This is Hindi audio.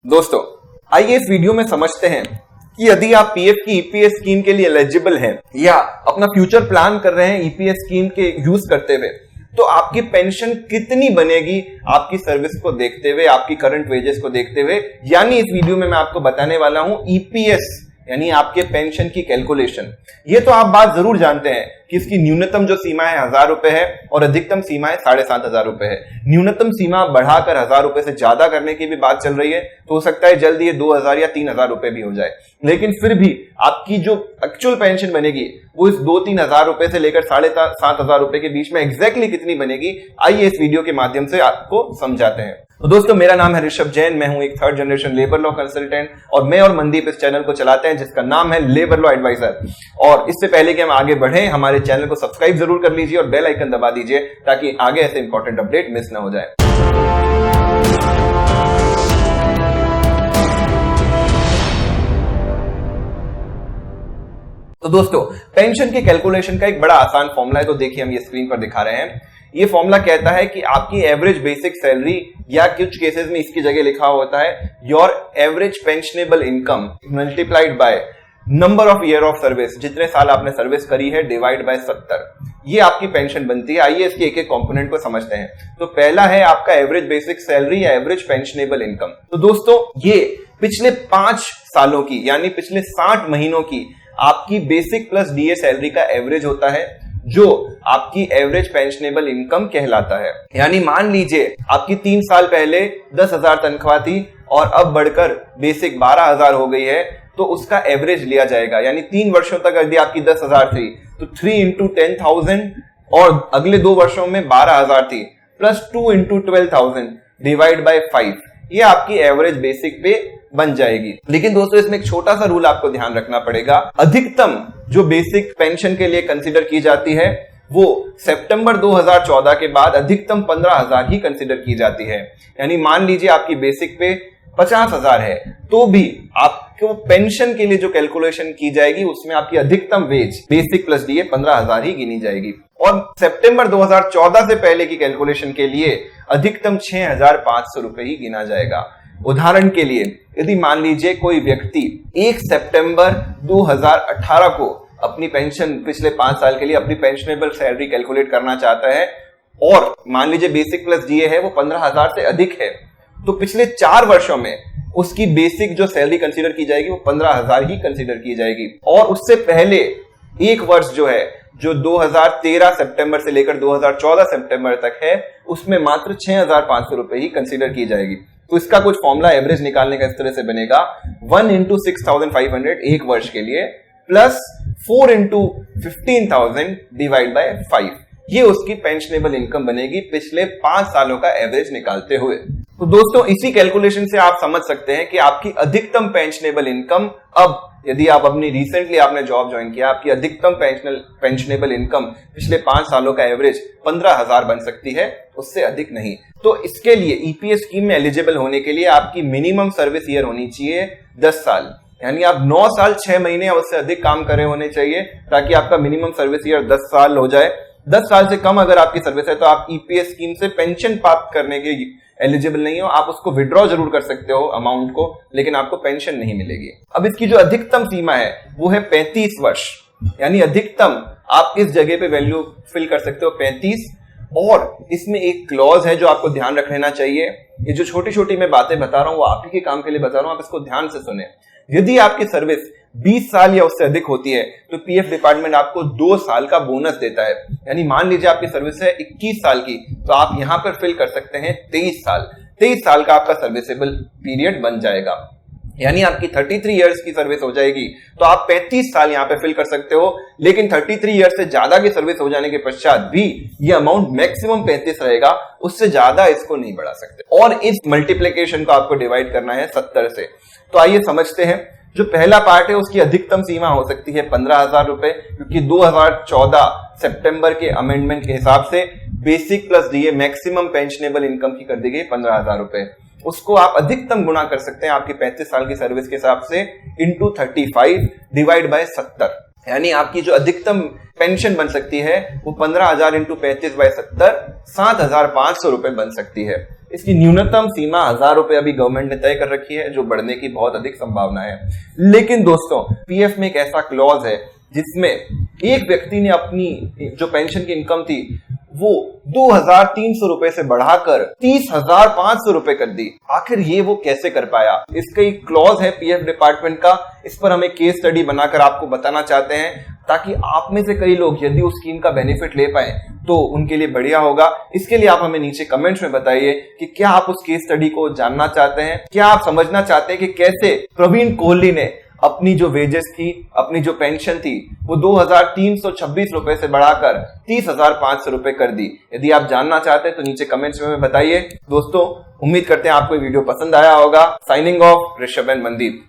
दोस्तों आइए इस वीडियो में समझते हैं कि यदि आप पीएफ की ईपीएस स्कीम के लिए एलिजिबल हैं या अपना फ्यूचर प्लान कर रहे हैं ईपीएस स्कीम के यूज करते हुए, तो आपकी पेंशन कितनी बनेगी आपकी सर्विस को देखते हुए, आपकी करंट वेजेस को देखते हुए। यानी इस वीडियो में मैं आपको बताने वाला हूं ईपीएस यानी आपके पेंशन की कैलकुलेशन। ये तो आप बात जरूर जानते हैं कि इसकी न्यूनतम जो सीमा है 1000 रुपए है और अधिकतम सीमा है 7500 रुपए है। न्यूनतम सीमा बढ़ाकर 1000 रुपए से ज्यादा करने की भी बात चल रही है, तो हो सकता है जल्द ये 2000 या 3000 रुपए भी हो जाए। लेकिन फिर भी आपकी जो एक्चुअल पेंशन बनेगी वो इस 2-3 हजार रुपए से लेकर 7500 रुपए के बीच में एग्जैक्टली कितनी बनेगी, आइए इस वीडियो के माध्यम से आपको समझाते हैं। तो दोस्तों मेरा नाम है ऋषभ जैन, मैं हूं एक 3rd generation labour law consultant और मैं और मनदीप इस चैनल को चलाते हैं जिसका नाम है लेबर लॉ एडवाइजर। और इससे पहले कि हम आगे बढ़े, हमारे चैनल को सब्सक्राइब जरूर कर लीजिए और बेल आइकन दबा दीजिए ताकि आगे ऐसे इंपॉर्टेंट अपडेट मिस ना हो जाए। तो दोस्तों पेंशन के कैलकुलेशन का एक बड़ा आसान फॉर्मूला है, तो देखिए हम ये स्क्रीन पर दिखा रहे हैं। ये फॉर्मूला कहता है कि आपकी एवरेज बेसिक सैलरी या कुछ केसेस में इसकी जगह लिखा होता है your average pensionable income multiplied by number of year of service, जितने साल आपने सर्विस करी है डिवाइड बाय 70, ये आपकी पेंशन बनती है। आइए इसके एक एक कंपोनेंट को समझते हैं। तो पहला है आपका एवरेज बेसिक सैलरी या एवरेज पेंशनेबल इनकम। तो दोस्तों ये पिछले 5 सालों की यानी पिछले 60 महीनों की आपकी बेसिक प्लस डीए सैलरी का एवरेज होता है, जो आपकी एवरेज पेंशनेबल इनकम कहलाता है। यानी मान लीजिए आपकी 3 साल पहले 10,000 तनख्वाह थी और अब बढ़कर बेसिक 12,000 हो गई है, तो उसका एवरेज लिया जाएगा। यानी 3 वर्षों तक यदि आपकी 10,000 थी तो 3 into 10,000 और अगले 2 वर्षों में 12,000 थी प्लस 2 into 12,000 डिवाइड बाय 5, ये आपकी एवरेज बेसिक पे बन जाएगी। लेकिन दोस्तों इसमें एक छोटा सा रूल आपको ध्यान रखना पड़ेगा। अधिकतम जो बेसिक पेंशन के लिए कंसीडर की जाती है वो सितंबर 2014 के बाद अधिकतम 15,000 ही कंसीडर की जाती है। यानी मान लीजिए आपकी बेसिक पे 50,000 है, तो भी आपको पेंशन के लिए जो कैलकुलेशन की जाएगी उसमें आपकी अधिकतम वेज बेसिक प्लस डीए 15,000 ही गिनी जाएगी। और सितंबर 2014 से पहले की कैलकुलेशन के लिए अधिकतम 6,500 रुपए ही गिना जाएगा। उदाहरण के लिए यदि मान लीजिए कोई व्यक्ति 1 सितंबर 2018 को अपनी पेंशन पिछले 5 साल के लिए अपनी पेंशनेबल सैलरी कैलकुलेट करना चाहता है और मान लीजिए बेसिक प्लस डीए है वो 15,000 से अधिक है, तो पिछले 4 वर्षों में उसकी बेसिक जो सैलरी कंसीडर की जाएगी वो 15,000 ही कंसीडर की जाएगी। और उससे पहले एक वर्ष जो है, जो 2013 सितंबर से लेकर 2014 सितंबर तक है, उसमें मात्र 6,500 रुपए ही कंसीडर की जाएगी। तो इसका कुछ फॉर्मूला एवरेज निकालने का इस तरह से बनेगा 1 into 6,500 एक वर्ष के लिए प्लस 4 into 15,000 डिवाइड बाय 5, ये उसकी पेंशनेबल इनकम बनेगी पिछले 5 सालों का एवरेज निकालते हुए। तो दोस्तों इसी कैलकुलेशन से आप समझ सकते हैं कि आपकी अधिकतम पेंशनेबल इनकम, अब यदि आप अपनी रिसेंटली आपने जॉब ज्वाइन किया, आपकी अधिकतम पेंशनेबल इनकम पिछले 5 सालों का एवरेज 15,000 बन सकती है, उससे अधिक नहीं। तो इसके लिए ईपीएस स्कीम में एलिजिबल होने के लिए आपकी मिनिमम सर्विस ईयर होनी चाहिए 10 साल। यानी आप 9 साल 6 महीने या उससे अधिक काम करे होने चाहिए ताकि आपका मिनिमम सर्विस ईयर 10 साल हो जाए। 10 साल से कम अगर आपकी सर्विस है तो आप ईपीएस स्कीम से पेंशन प्राप्त करने के एलिजिबल नहीं हो। आप उसको विड्रॉ जरूर कर सकते हो अमाउंट को, लेकिन आपको पेंशन नहीं मिलेगी। अब इसकी जो अधिकतम सीमा है वो है 35 वर्ष। यानी अधिकतम आप इस जगह पे वैल्यू फिल कर सकते हो 35। और इसमें एक क्लॉज है जो आपको ध्यान रख लेना चाहिए। ये जो छोटी छोटी मैं बातें बता रहा हूं वो आप ही के काम के लिए बता रहा हूं, आप इसको ध्यान से सुने। यदि आपकी सर्विस 20 साल या उससे अधिक होती है तो पीएफ डिपार्टमेंट आपको 2 साल का बोनस देता है। यानी मान लीजिए आपकी सर्विस है 21 साल की, तो आप यहां पर फिल कर सकते हैं 23 साल। 23 साल का आपका सर्विसेबल पीरियड बन जाएगा। यानी आपकी 33 इयर्स की सर्विस हो जाएगी तो आप 35 साल यहां पे फिल कर सकते हो। लेकिन 33 इयर्स से ज्यादा की सर्विस हो जाने के पश्चात भी ये अमाउंट मैक्सिमम 35 रहेगा, उससे ज्यादा इसको नहीं बढ़ा सकते। और इस मल्टीप्लिकेशन को आपको डिवाइड करना है 70 से। तो आइए समझते हैं। जो पहला पार्ट है उसकी अधिकतम सीमा हो सकती है 15,000 रुपए, क्योंकि 2014 सितंबर के अमेंडमेंट के हिसाब से basic plus DA maximum pensionable income की कर दी गई 15,000 रुपए। उसको आप अधिकतम गुणा कर सकते हैं आपकी 35 साल की सर्विस के हिसाब से इंटू 35 डिवाइड बाय 70। यानी आपकी जो अधिकतम पेंशन बन सकती है वो 15,000 इंटू 35/70 7,500 रुपए बन सकती है। इसकी न्यूनतम सीमा 1,000 रुपए अभी गवर्नमेंट ने तय कर रखी है, जो बढ़ने की बहुत अधिक संभावना है। लेकिन दोस्तों, पीएफ में एक ऐसा क्लॉज है जिसमें एक व्यक्ति ने अपनी जो पेंशन की इनकम थी वो 2,300 रुपए से बढ़ाकर 30,500 रुपए कर दी। आखिर ये वो कैसे कर पाया? इसका एक क्लॉज है पीएफ डिपार्टमेंट का, इस पर हम एक केस स्टडी बनाकर आपको बताना चाहते हैं, ताकि आप में से कई लोग यदि उस स्कीम का बेनिफिट ले पाए तो उनके लिए बढ़िया होगा। इसके लिए आप हमें नीचे कमेंट्स में बताइए कि क्या आप उस केस स्टडी को जानना चाहते हैं, क्या आप समझना चाहते हैं कि कैसे प्रवीण कोहली ने अपनी जो वेजेस थी, अपनी जो पेंशन थी, वो 2,326 रुपए से बढ़ाकर 30,500 रुपए कर दी। यदि आप जानना चाहते हैं तो नीचे कमेंट्स में बताइए। दोस्तों, उम्मीद करते हैं आपको ये वीडियो पसंद आया होगा। Signing off, Rishabh and Mandeep.